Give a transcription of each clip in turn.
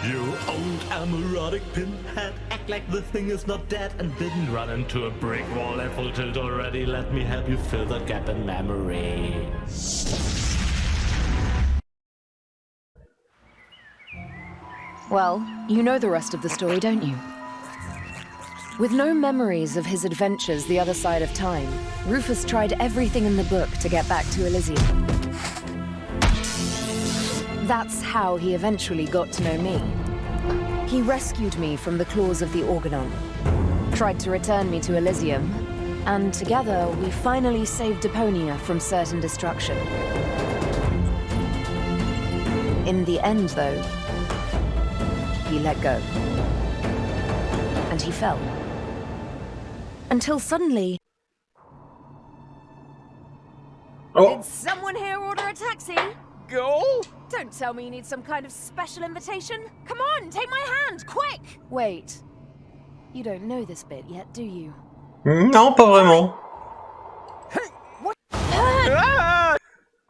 You old amorotic pinhead, act like the thing is not dead and didn't run into a brick wall at full tilt already. Let me help you fill that gap in memory. Well, you know the rest of the story, don't you? With no memories of his adventures the other side of time, Rufus tried everything in the book to get back to Elysium. That's how he eventually got to know me. He rescued me from the claws of the Organon, tried to return me to Elysium, and together we finally saved Deponia from certain destruction. In the end, though, he let go. And he fell. Until suddenly... Oh. Did someone here order a taxi? Go? Don't tell me you need some kind of special invitation. Come on, take my hand, quick! Wait. You don't know this bit yet, do you? Non, pas vraiment. Hey, what?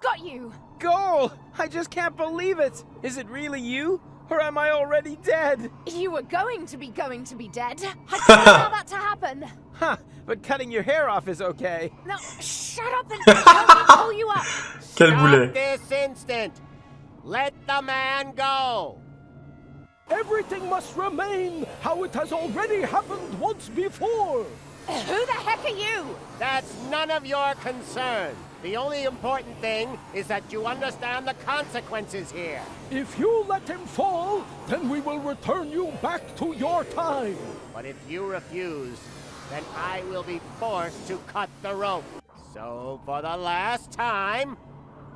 Got you! Goal! I just can't believe it! Is it really you? Or am I already dead? You were going to be dead. I couldn't allow that to happen. Huh, but cutting your hair off is okay. Now, shut up and help me pull you up. Quel Stop boulet. this instant! Let the man go! Everything must remain how it has already happened once before. Who the heck are you? That's none of your concern. The only important thing is that you understand the consequences here. If you let him fall, then we will return you back to your time. But if you refuse, then I will be forced to cut the rope. So, for the last time,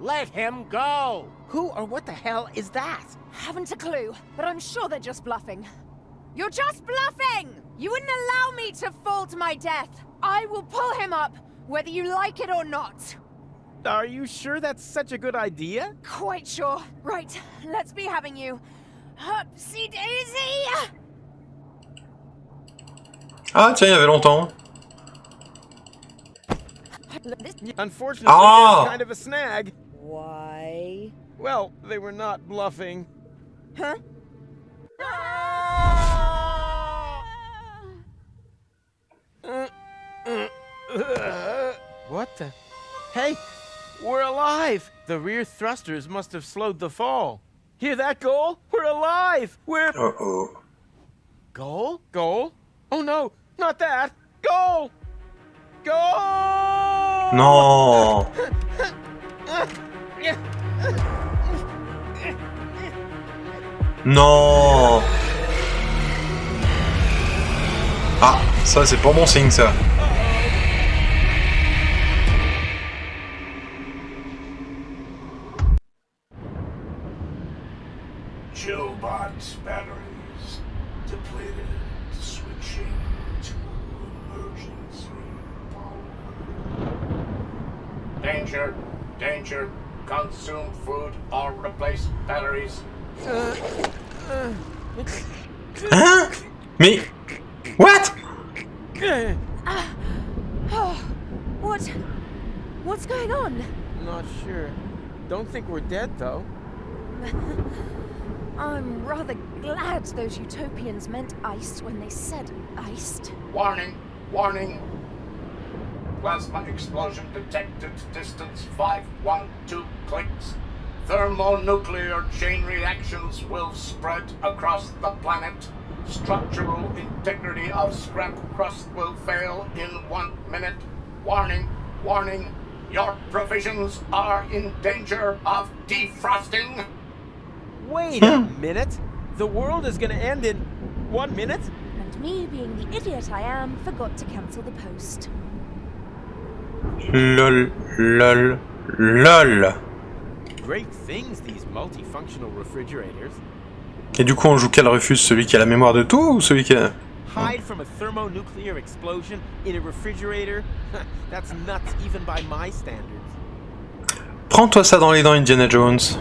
let him go! Who or what the hell is that? Haven't a clue, but I'm sure they're just bluffing. You're just bluffing! You wouldn't allow me to fall to my death. I will pull him up, whether you like it or not. Are you sure that's such a good idea? Quite sure. Right, let's be having you. Upsy daisy! Ah tiens, il y avait longtemps. Unfortunately, Ah! it's kind of a snag. Why? Well, they were not bluffing. Huh? What the? Hey, we're alive! The rear thrusters must have slowed the fall. Hear that, Goal? We're alive! We're... Uh-oh. Goal? Goal? Oh no, not that! Goal! Goal! Non. Non. Ah, ça c'est pas bon signe ça. Jobot batteries depleted, switching to emergency power. Danger, danger, consume food or replace batteries. Hein? Mais... What? What's going on? Not sure. Don't think we're dead, though. I'm rather glad those utopians meant iced when they said iced. Warning, warning. Plasma explosion detected, distance 512 clicks. Thermonuclear chain reactions will spread across the planet. Structural integrity of scrap crust will fail in 1 minute. Warning, warning. Your provisions are in danger of defrosting. Wait a minute! The world is gonna end in 1 minute? And me, being the idiot I am, forgot to cancel the post. Lol, lol, lol. Great things, these multifunctional refrigerators. Et du coup on joue quel Rufus? Celui qui a la mémoire de tout ou celui qui a... Hide from a thermonuclear explosion in a refrigerator? That's nuts even by my standards. Prends-toi ça dans les dents, Indiana Jones.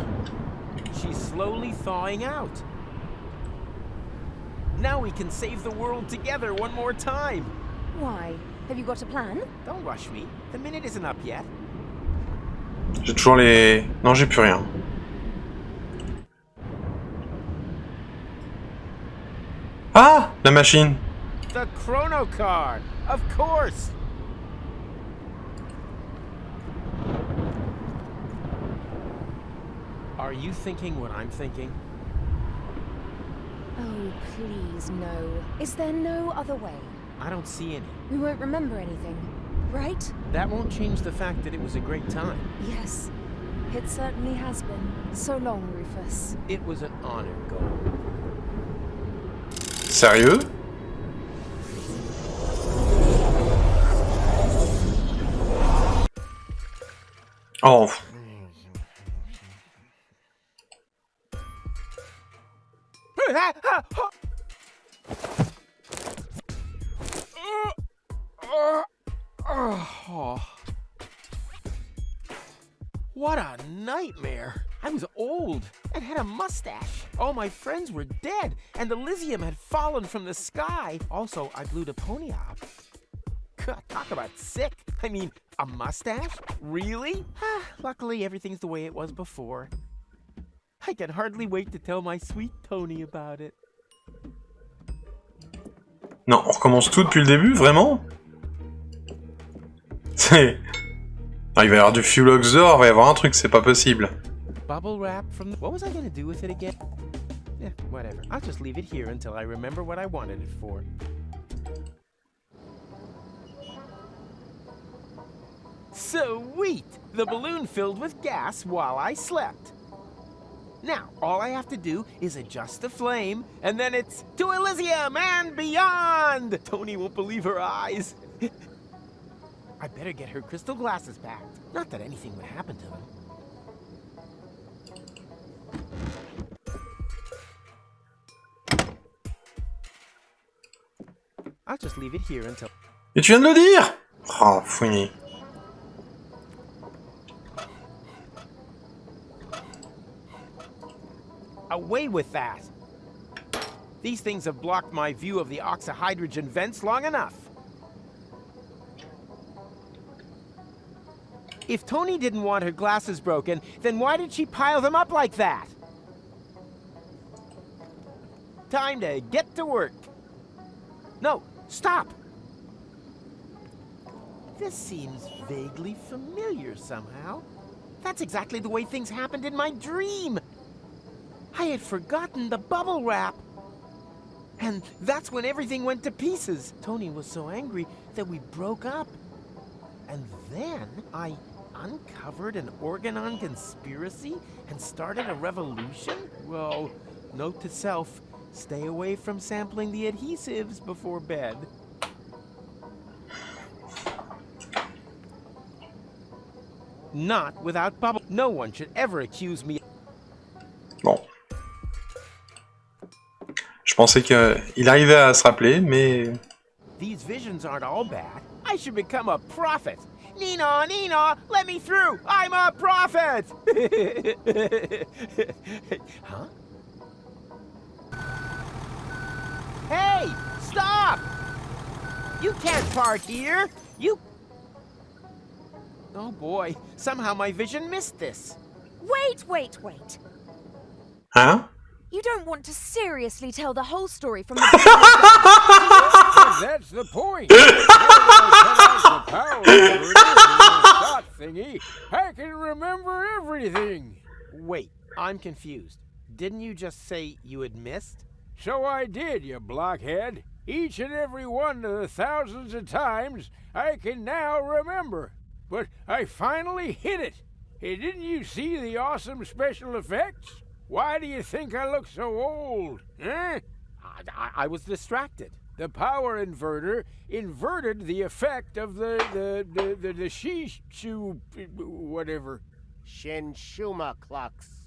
She's slowly thawing out. Now we can save the world together one more time. Why? Have you got a plan? Don't rush me. The minute isn't up yet. J'ai toujours les... Non, j'ai plus rien. Ah, la machine. The chrono card, of course. Are you thinking what I'm thinking? Oh, please, no. Is there no other way? I don't see any. We won't remember anything, right? That won't change the fact that it was a great time. Yes, it certainly has been. So long, Rufus. It was an honor, Gold. Sérieux? Oh. What a nightmare. I was old and had a mustache. All my friends were dead, and Elysium had fallen from the sky. Also, I blew Deponia up. God, talk about sick. I mean, a mustache? Really? Luckily, everything's the way it was before. I can hardly wait to tell my sweet Tony about it. Non, on recommence tout depuis le début, vraiment? C'est... Ah, il va y avoir du Fuelox dehors, il va y avoir un truc, c'est pas possible. Bubble wrap from the... What was I gonna do with it again? Yeah, whatever. I'll just leave it here until I remember what I wanted it for. Sweet! The balloon filled with gas while I slept. Now, all I have to do is adjust the flame, and then it's to Elysium and beyond! Tony won't believe her eyes. I better get her crystal glasses back. Not that anything would happen to them. I'll just leave it here until... Et tu viens de le dire! Oh, fouini. Away with that! These things have blocked my view of the oxyhydrogen vents long enough. If Tony didn't want her glasses broken, then why did she pile them up like that? Time to get to work. No, stop! This seems vaguely familiar somehow. That's exactly the way things happened in my dream. I had forgotten the bubble wrap. And that's when everything went to pieces. Tony was so angry that we broke up. And then I uncovered an Organon conspiracy and started a revolution? Well, note to self, stay away from sampling the adhesives before bed. Not without bubble. No one should ever accuse me. Bon. Je pensais qu'il arrivait à se rappeler, mais... These visions aren't all bad. I should become a prophet. Nina, Nina, let me through! I'm a prophet! Huh? Hey! Stop! You can't park here! You... Oh boy, somehow my vision missed this. Wait! Hein? You don't want to seriously tell the whole story from the beginning? That's the point. The power shot thingy. I can remember everything. Wait, I'm confused. Didn't you just say you had missed? So I did, you blockhead. Each and every one of the thousands of times I can now remember. But I finally hit it. Hey, didn't you see the awesome special effects? Why do you think I look so old? Eh? I was distracted. The power inverter inverted the effect of the Shishu whatever. Shinshuma Klux.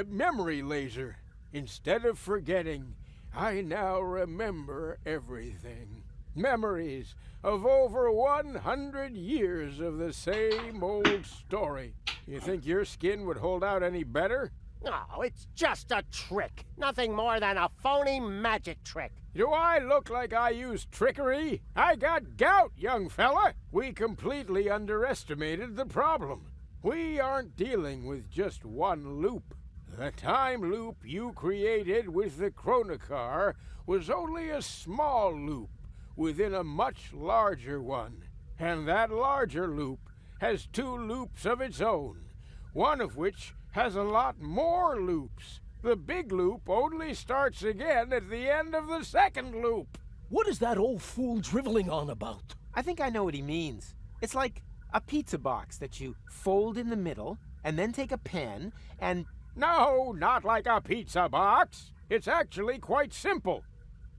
Memory laser. Instead of forgetting, I now remember everything. Memories of over 100 years of the same old story. You think your skin would hold out any better? Oh, it's just a trick. Nothing more than a phony magic trick. Do I look like I use trickery? I got gout, young fella. We completely underestimated the problem. We aren't dealing with just one loop. The time loop you created with the Chronocar was only a small loop within a much larger one. And that larger loop has 2 loops of its own, one of which has a lot more loops. The big loop only starts again at the end of the second loop. What is that old fool driveling on about? I think I know what he means. It's like a pizza box that you fold in the middle and then take a pen and... No, not like a pizza box. It's actually quite simple,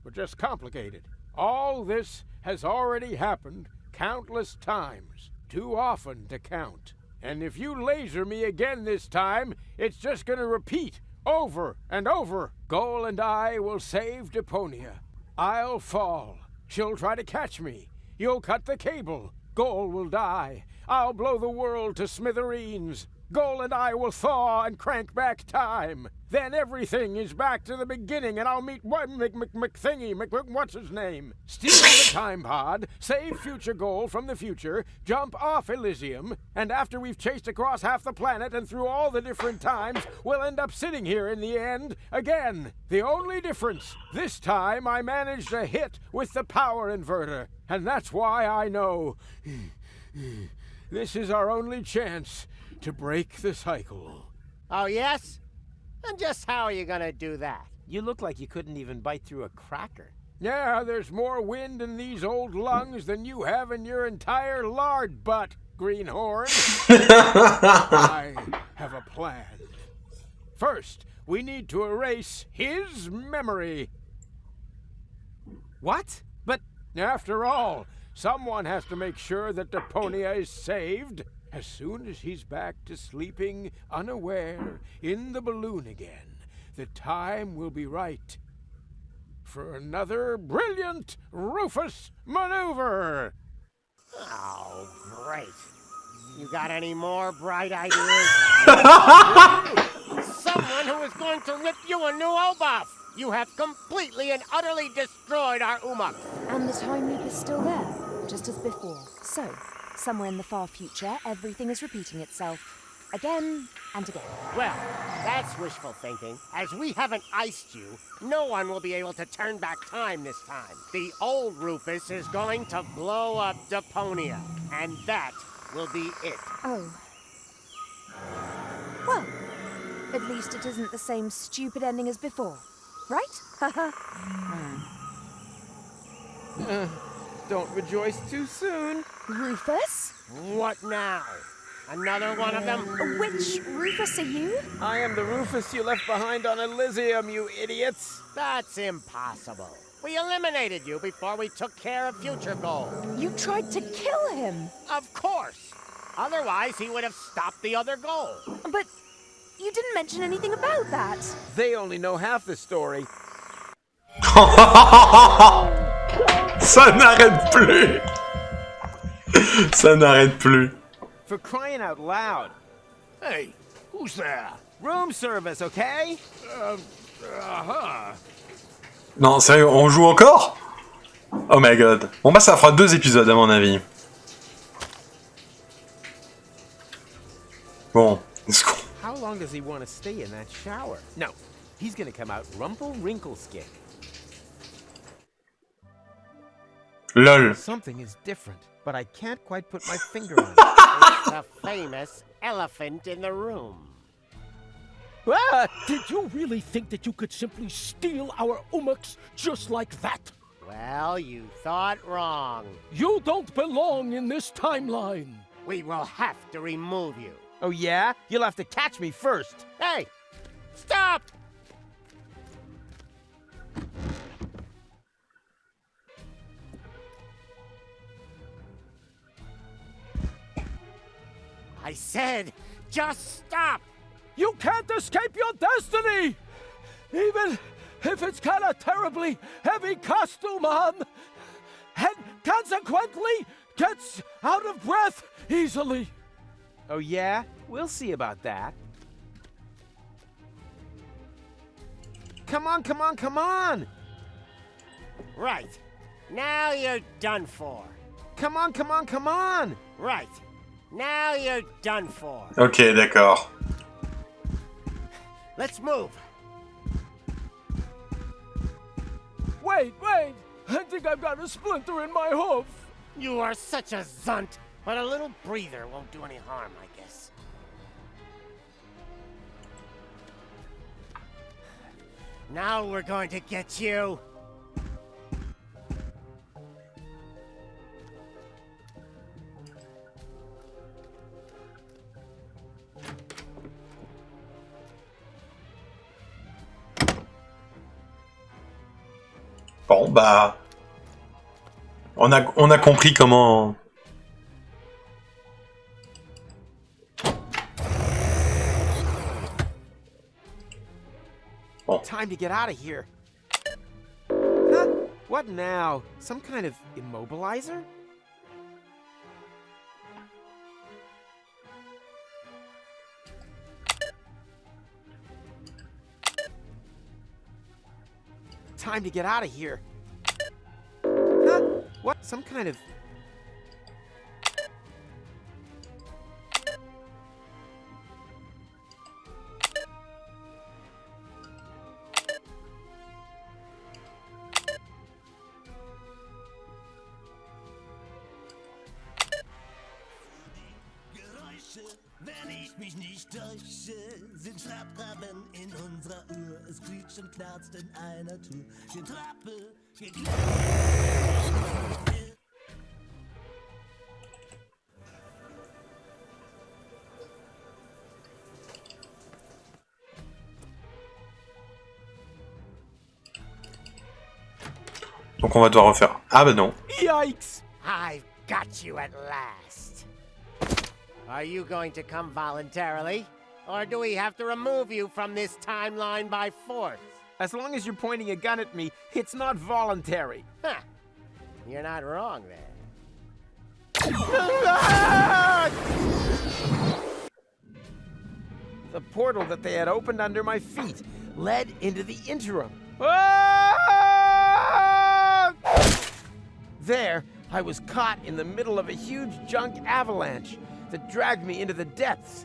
but just complicated. All this has already happened countless times, too often to count. And if you laser me again this time, it's just gonna repeat over and over. Goal and I will save Deponia. I'll fall. She'll try to catch me. You'll cut the cable. Goal will die. I'll blow the world to smithereens. Goal and I will thaw and crank back time. Then everything is back to the beginning, and I'll meet McThingy, what's his name? Steal the time pod, save future Goal from the future, jump off Elysium, and after we've chased across half the planet and through all the different times, we'll end up sitting here in the end again. The only difference, this time I managed a hit with the power inverter, and that's why I know this is our only chance to break the cycle. Oh, yes? And just how are you gonna do that? You look like you couldn't even bite through a cracker. Yeah, there's more wind in these old lungs than you have in your entire lard butt, Greenhorn. I have a plan. First, we need to erase his memory. What? But after all, someone has to make sure that Deponia is saved. As soon as he's back to sleeping unaware in the balloon again, the time will be right for another brilliant Rufus maneuver. Oh, great. You got any more bright ideas? Someone who is going to rip you a new O-buff! You have completely and utterly destroyed our Umuk. And the time loop is still there, just as before. So, somewhere in the far future, everything is repeating itself. Again and again. Well, that's wishful thinking. As we haven't iced you, no one will be able to turn back time this time. The old Rufus is going to blow up Deponia, and that will be it. Oh. Well, at least it isn't the same stupid ending as before, right? Haha. Don't rejoice too soon. Rufus? What now? Another one of them? Which Rufus are you? I am the Rufus you left behind on Elysium, you idiots. That's impossible. We eliminated you before we took care of Future Goal. You tried to kill him. Of course. Otherwise, he would have stopped the other goal. But you didn't mention anything about that. They only know half the story. Ça n'arrête plus. Ça n'arrête plus. For crying out loud. Hey, who's there? Room service, okay? Non, sérieux, on joue encore? Oh my god. Bon bah ça fera 2 épisodes à mon avis. Bon, est-ce qu'on... How long does he want to stay in that shower? No, he's gonna come out rumple-wrinkle-skin. LOL. Something is different, but I can't quite put my finger on it. It's the famous elephant in the room. Ah, did you really think that you could simply steal our Umuks just like that? Well, you thought wrong. You don't belong in this timeline. We will have to remove you. Oh yeah? You'll have to catch me first. Hey! Stop! I said, just stop! You can't escape your destiny! Even if it's got a terribly heavy costume on, and consequently gets out of breath easily. Oh yeah? We'll see about that. Come on, come on, come on! Right. Now you're done for. Come on, come on, come on! Right. Now you're done for. Ok, d'accord. Let's move. Wait! I think I've got a splinter in my hoof. You are such a zunt, but a little breather won't do any harm, I guess. Now we're going to get you. Bon, bah... On a compris comment... Bon. Time to get out of here. Huh? What now? Some kind of immobilizer? Time to get out of here. Huh? What? Some kind of... Wenn ich mich nicht täusche, sind Schraubtrappen in unserer Uhr. Es quietscht und knarzt in einer Tour. Getrappe, Donc on va devoir refaire. Ah bah non. Yikes! I've got you at last. Are you going to come voluntarily? Or do we have to remove you from this timeline by force? As long as you're pointing a gun at me, it's not voluntary. Huh. You're not wrong there. The portal that they had opened under my feet led into the interim. There, I was caught in the middle of a huge junk avalanche that dragged me into the depths.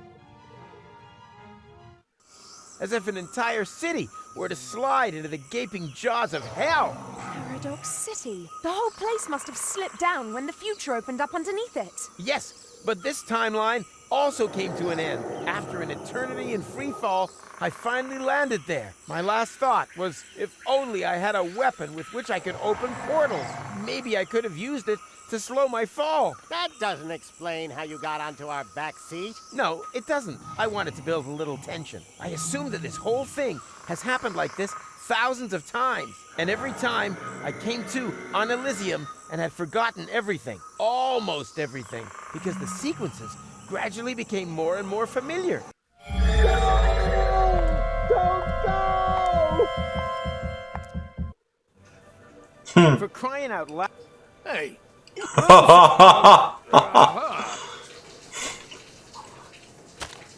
As if an entire city were to slide into the gaping jaws of hell. Paradox City. The whole place must have slipped down when the future opened up underneath it. Yes, but this timeline also came to an end. After an eternity in free fall, I finally landed there. My last thought was if only I had a weapon with which I could open portals. Maybe I could have used it to slow my fall. That doesn't explain how you got onto our back seat. No, it doesn't. I wanted to build a little tension. I assume that this whole thing has happened like this thousands of times. And every time I came to on Elysium and had forgotten everything, almost everything, because the sequences gradually became more and more familiar. Don't go! For crying out loud. Hey.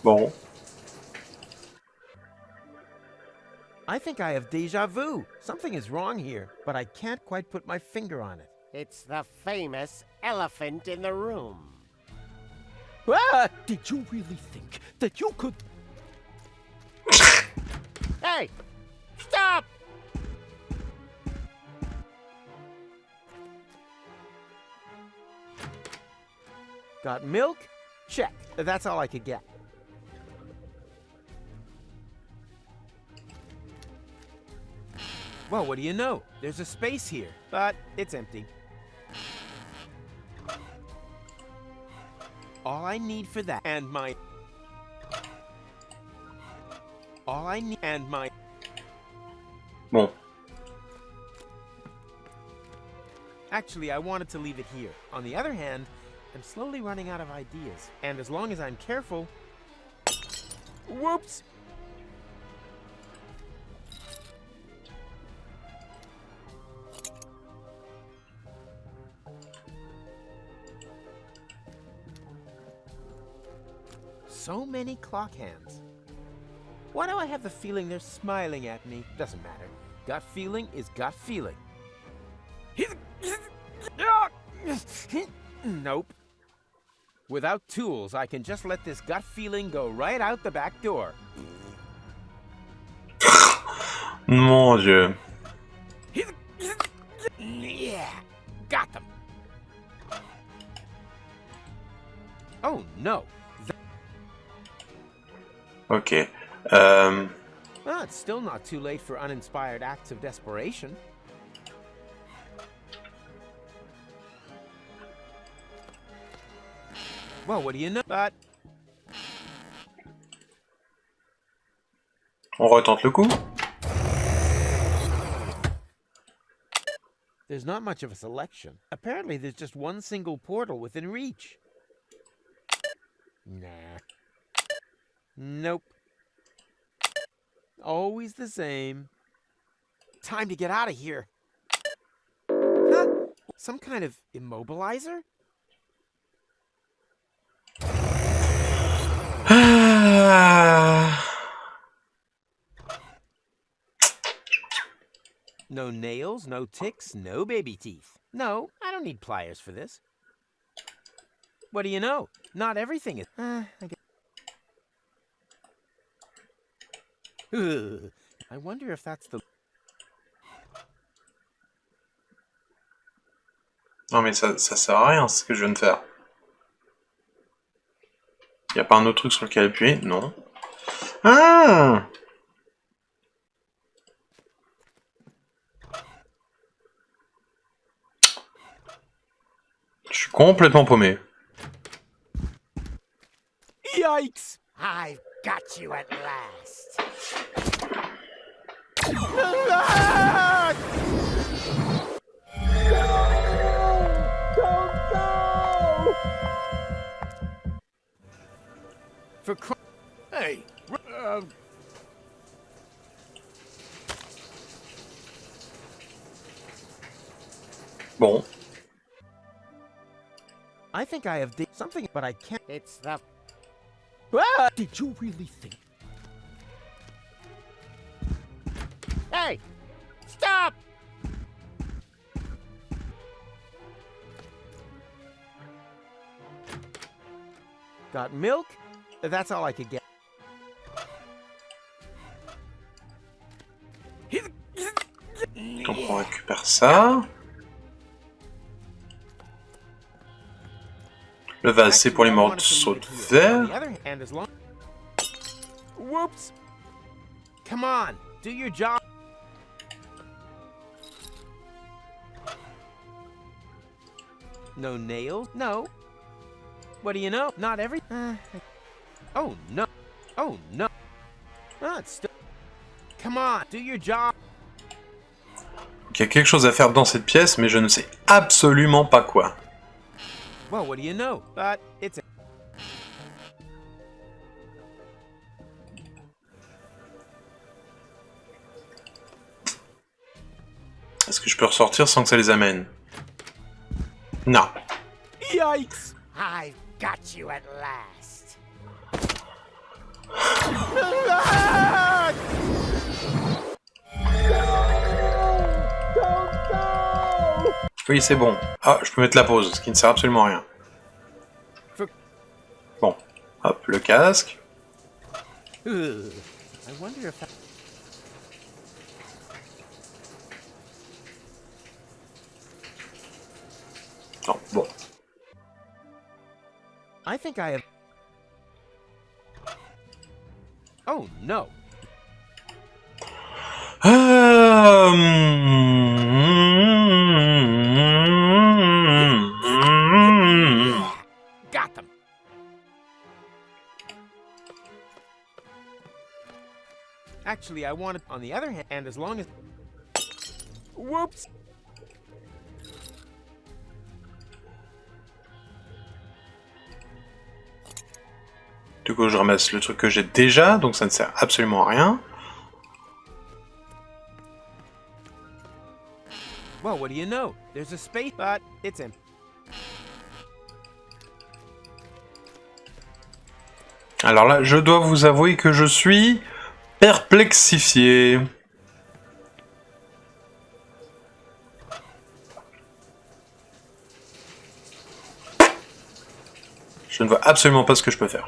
Bon. I think I have déjà vu. Something is wrong here, but I can't quite put my finger on it. It's the famous elephant in the room. Ah! Did you really think that you could... Hey! Stop! Got milk? Check. That's all I could get. Well, what do you know? There's a space here, but it's empty. All I need for that, and my... All I need, and my... Bon. Actually, I wanted to leave it here. On the other hand, I'm slowly running out of ideas. And as long as I'm careful... Whoops! So many clock hands. Why do I have the feeling they're smiling at me? Doesn't matter. Gut feeling is gut feeling. Nope. Without tools, I can just let this gut feeling go right out the back door. Mon Dieu. Yeah, got them. Oh no. Ok. Well, it's still not too late for uninspired acts of desperation. Well, what do you know? But On retente le coup. there's not much of a selection. Apparently, there's just one single portal within reach. Nah. Nope. Always the same. Time to get out of here. Huh? Some kind of immobilizer? No nails, no ticks, no baby teeth. No, I don't need pliers for this. What do you know? Not everything is... I wonder if that's the... Non mais ça sert à rien ce que je viens de faire. Y a pas un autre truc sur lequel appuyer? Non. Ah! Je suis complètement paumé. Yikes! I've got you at last. For Hey, Bon. I think I have something, but I can't... It's the Ah! Did you really think... Hey! Stop! Got milk? That's all I could get. Donc on récupère ça. Le vase c'est pour les morceaux de verre. Whoops! Come on, do your job. No nails? No. What do you know? Not every... Oh no. Oh no. Ah, it's still... Come on, do your job. Il y a quelque chose à faire dans cette pièce, mais je ne sais absolument pas quoi. Well, what do you know? But it's... Est-ce que je peux ressortir sans que ça les amène? Non. Yikes! I've got you at last. Oui, c'est bon. Ah, je peux mettre la pause, ce qui ne sert absolument à rien. Bon. Hop, le casque. I wonder if that... Non, bon. I think I have... Oh no. Got them. Actually, I wanted, on the other hand, and as long as... Whoops! Du coup, je ramasse le truc que j'ai déjà, donc ça ne sert absolument à rien. Well, what do you know? There's a space, but it's in. Alors là, je dois vous avouer que je suis perplexifié. Je ne vois absolument pas ce que je peux faire.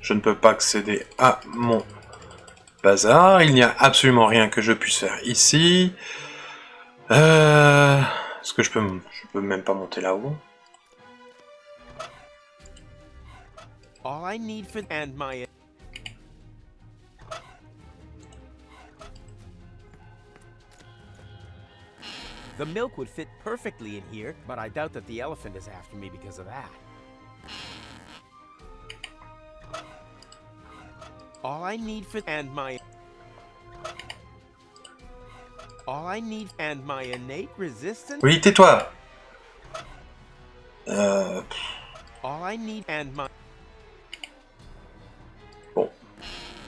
Je ne peux pas accéder à mon bazar. Il n'y a absolument rien que je puisse faire ici. Est-ce que je peux même pas monter là-haut? All I need for and my The milk would fit perfectly in here, but I doubt that the elephant is after me because of that. All I need for and my All I need and my innate resistance. Oui, tais-toi. All I need and my Bon.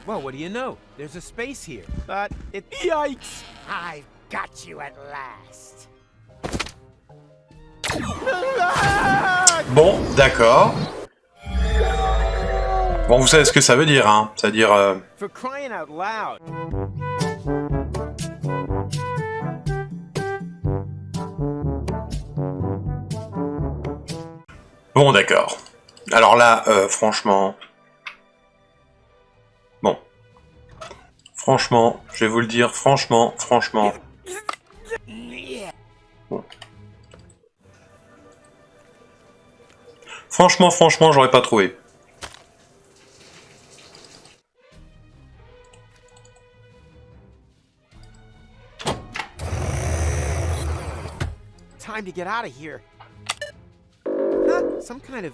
Well, what do you know? There's a space here, but it yikes! I've got you at last. Bon, d'accord. Bon, vous savez ce que ça veut dire, hein. Ça veut dire... For crying out loud. Bon, d'accord. Alors là, franchement... Bon. Franchement, je vais vous le dire, franchement... Bon. Franchement, j'aurais pas trouvé. Time to get out of here. Some kind of...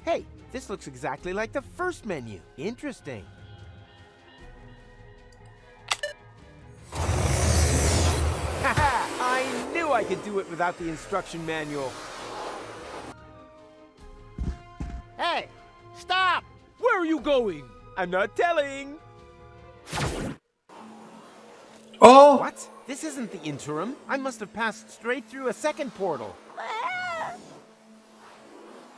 Hey, this looks exactly like the first menu. Interesting. Haha! I knew I could do it without the instruction manual. Hey, stop! Where are you going? I'm not telling. Oh! What? This isn't the interim. I must have passed straight through a second portal.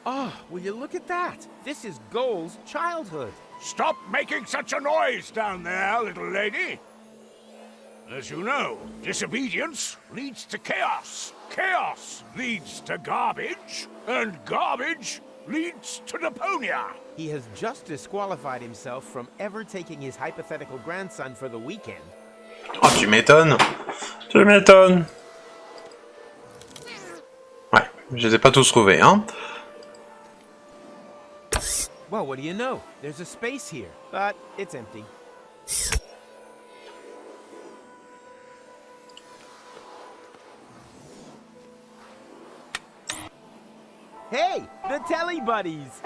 Oh, will you look at that? This is Goal's childhood. Stop making such a noise down there, little lady. As you know, disobedience leads to chaos. Chaos leads to garbage. And garbage leads to Deponia. He has just disqualified himself from ever taking his hypothetical grandson for the weekend. Oh, tu m'étonnes. Tu m'étonnes. Ouais, je les ai pas tous trouvés, hein. Well, what do you know? There's a space here, but it's empty. Hey, the Telly Buddies!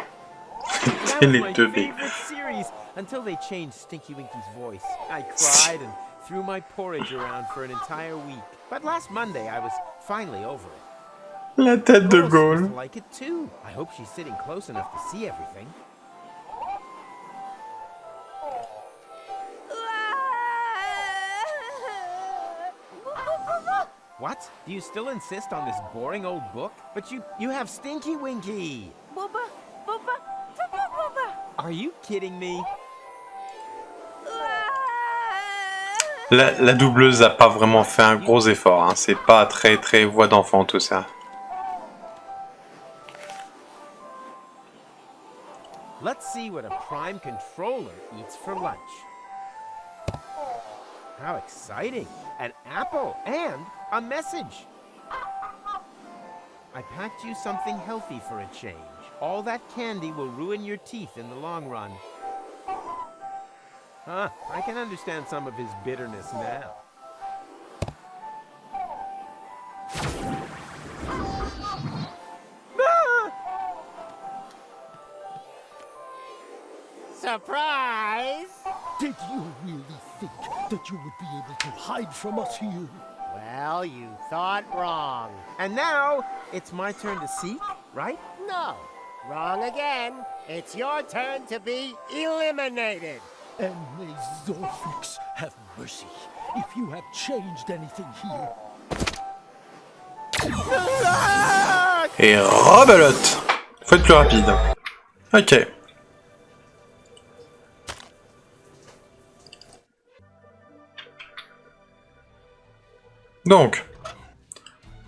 That was my favorite series until they changed Stinky Winky's voice. I cried and threw my porridge around for an entire week. But last Monday, I was finally over it. La tête de Goal Gaul. seems to like it too. I hope she's sitting close enough to see everything. What? Do you still insist on this boring old book? But you have Stinky Winky! Are you kidding me? La doubleuse a pas vraiment fait un gros effort, hein. C'est pas très voix d'enfant tout ça. Let's see what a prime controller eats for lunch. How exciting! An apple and a message! I packed you something healthy for a change. All that candy will ruin your teeth in the long run. Huh, I can understand some of his bitterness now. Surprise! Did you really think that you would be able to hide from us here? Well, you thought wrong. And now, it's my turn to seek, right? No, wrong again. It's your turn to be eliminated. And may Zorfix have mercy if you have changed anything here. Et rebelote. Faut être plus rapide. Ok. Donc,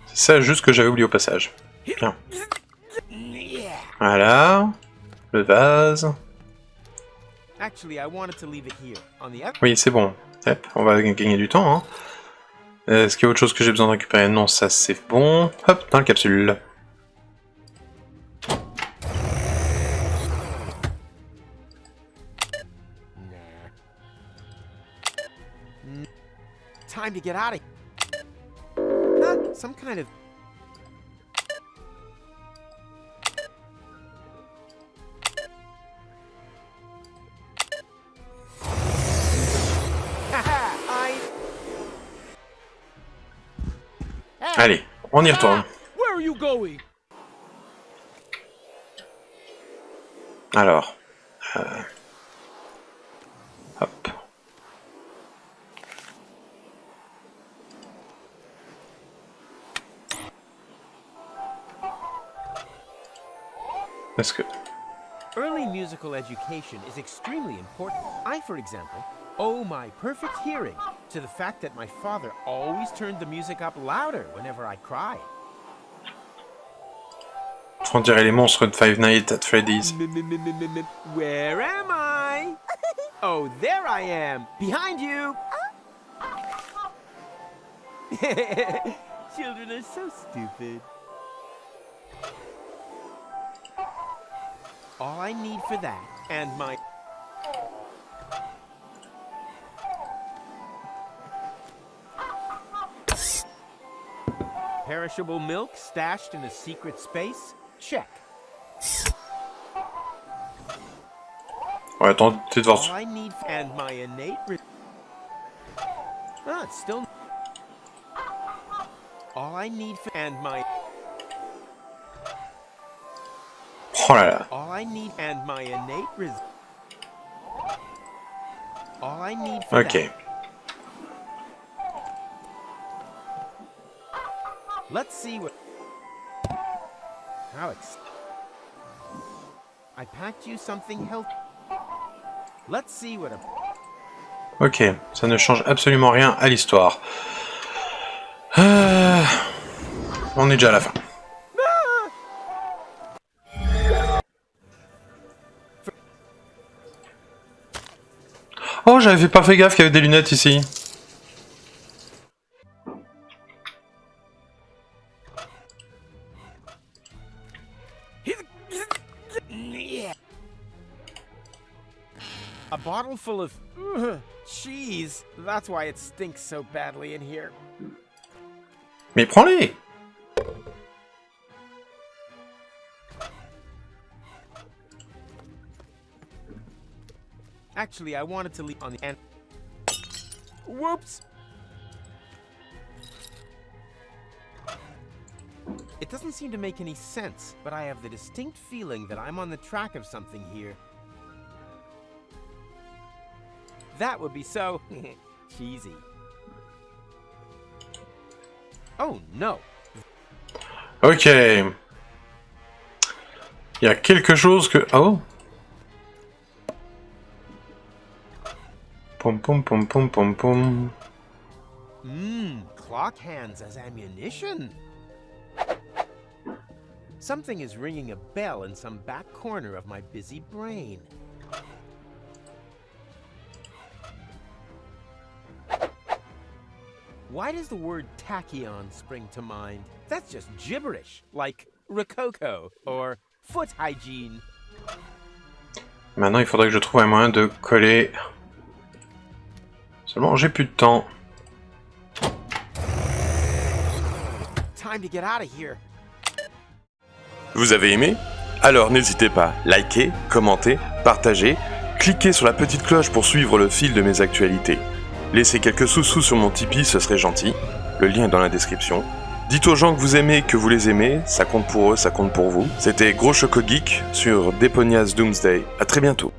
c'est ça juste que j'avais oublié au passage. Bien. Voilà, le vase. Oui, c'est bon. Hop, on va gagner du temps. Hein. Est-ce qu'il y a autre chose que j'ai besoin de récupérer? Non, ça c'est bon. Hop, dans la capsule. Time to get out of here. Some kind of... Allez, on y retourne. Where are you going? Alors, hop. Est-ce que... Early musical education is extremely important. I, for example, owe my perfect hearing to the fact that my father always turned the music up louder whenever I cried. On dirait les monstres de Five Nights at Freddy's. Where am I? Oh, there I am, behind you. Children are so stupid. All I need for that, and my... Perishable milk stashed in a secret space? Check. On va tenter de voir. All I need and my innate... Ah, it's still... All I need for and my... Oh là là. All I need and my innate All I need for Ok. that. Let's see what... I packed you something healthy. Let's see what a... Ok, ça ne change absolument rien à l'histoire. On est déjà à la fin. Oh, j'avais pas fait gaffe qu'il y avait des lunettes ici. A bottle full of cheese. That's why it stinks so badly in here. Mais prends-les! Actually, I wanted to leave on the end. Whoops! It doesn't seem to make any sense, but I have the distinct feeling that I'm on the track of something here. That would be so cheesy. Oh no! Ok. Il y a quelque chose que... Oh! Pom pom pom pom pom pom. Clock hands as ammunition. Something is ringing a bell in some back corner of my busy brain. Why does the word tachyon spring to mind? That's just gibberish, like rococo or foot hygiene. Maintenant, il faudrait que je trouve un moyen de coller... Seulement, j'ai plus de temps. Time to get out of here. Vous avez aimé? Alors n'hésitez pas, likez, commentez, partagez, cliquez sur la petite cloche pour suivre le fil de mes actualités. Laissez quelques sous-sous sur mon Tipeee, ce serait gentil. Le lien est dans la description. Dites aux gens que vous aimez, que vous les aimez, ça compte pour eux, ça compte pour vous. C'était Gros Choco Geek sur Deponia's Doomsday. À très bientôt.